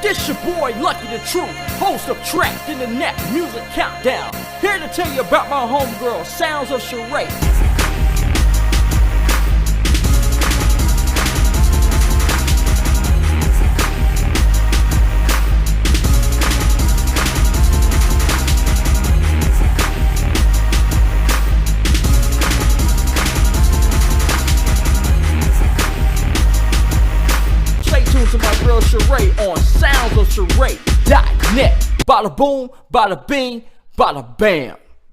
This your boy Lucky the Truth, host of Trapped in the Net Music Countdown. Here to tell you about my homegirl, Sounds of Shar'e. To my girl Shar'e on soundsofshar'e.net. Bada boom, bada bing, bada bam.